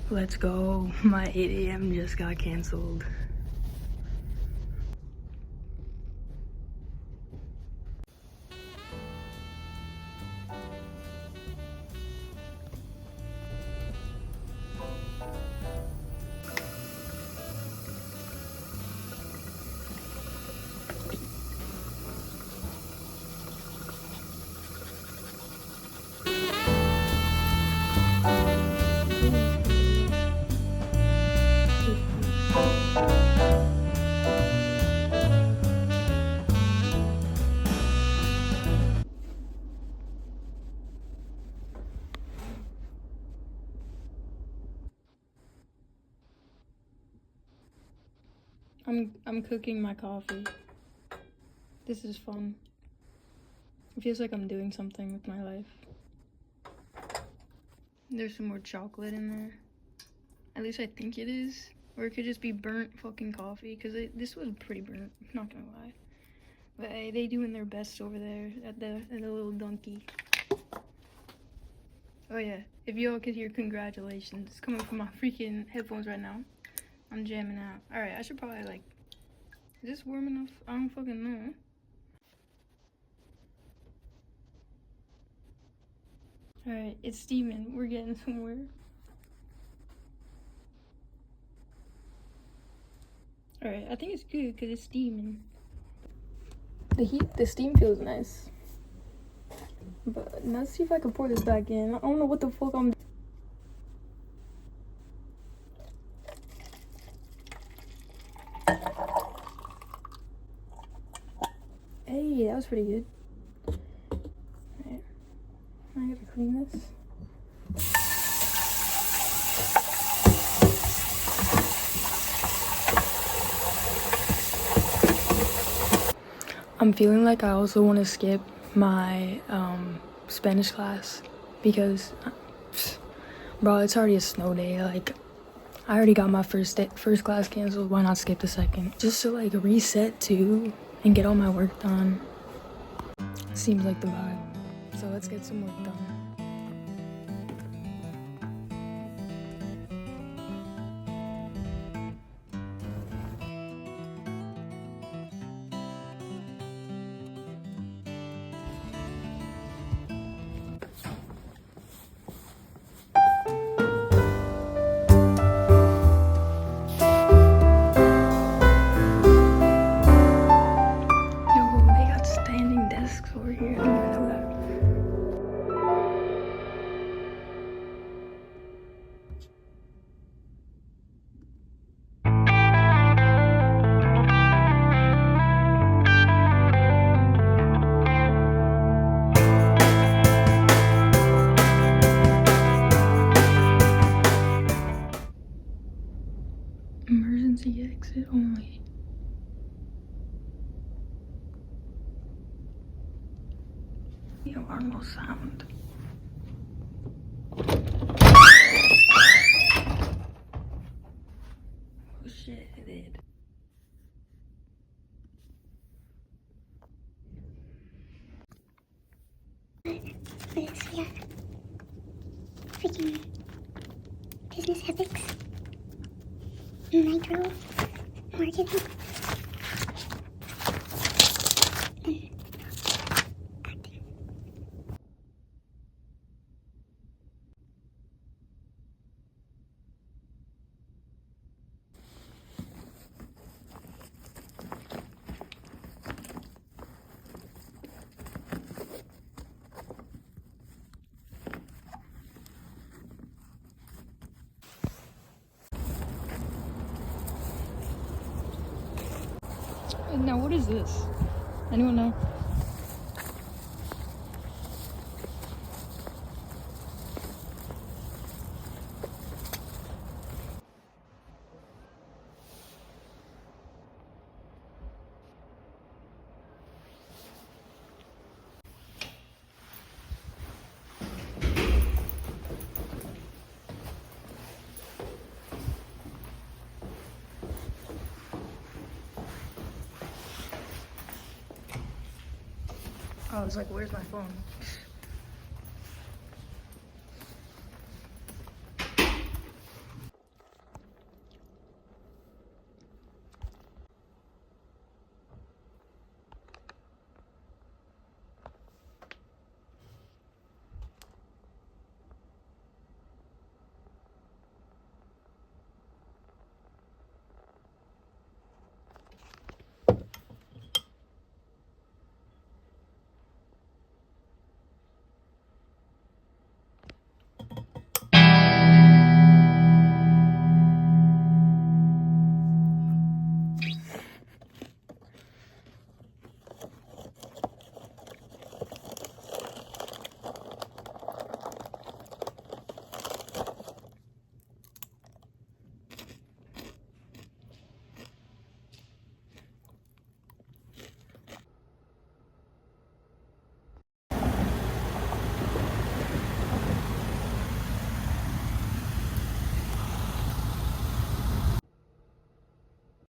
Let's go. My 8 a.m. just got canceled. Really scared though. This bus. I'm cooking my coffee. This is fun. It feels like I'm doing something with my life. There's some more chocolate in there. At least I think it is. Or it could just be burnt fucking coffee, because this was pretty burnt, I'm not gonna lie. But hey, they doing their best over there at the little donkey. Oh yeah, if y'all could hear congratulations, it's coming from my freaking headphones right now. I'm jamming out. Alright, I should probably like, is this warm enough? I don't fucking know. Alright, it's steaming. We're getting somewhere. Alright, I think it's good because it's steaming. The steam feels nice. But let's see if I can pour this back in. I don't know what the fuck I'm doing. Hey, that was pretty good. Alright, I gotta clean this. I'm feeling like I also want to skip my Spanish class because, bro, it's already a snow day. Like, I already got my first class canceled. Why not skip the second? Just to like reset too and get all my work done. Seems like the vibe. So let's get some work done. Over here, I didn't even know that. Emergency exit only. The alarm will sound. Oh shit, it did. For this, we have freaking business ethics, micro marketing, and acting. Now what is this? Anyone know? I was like, where's my phone?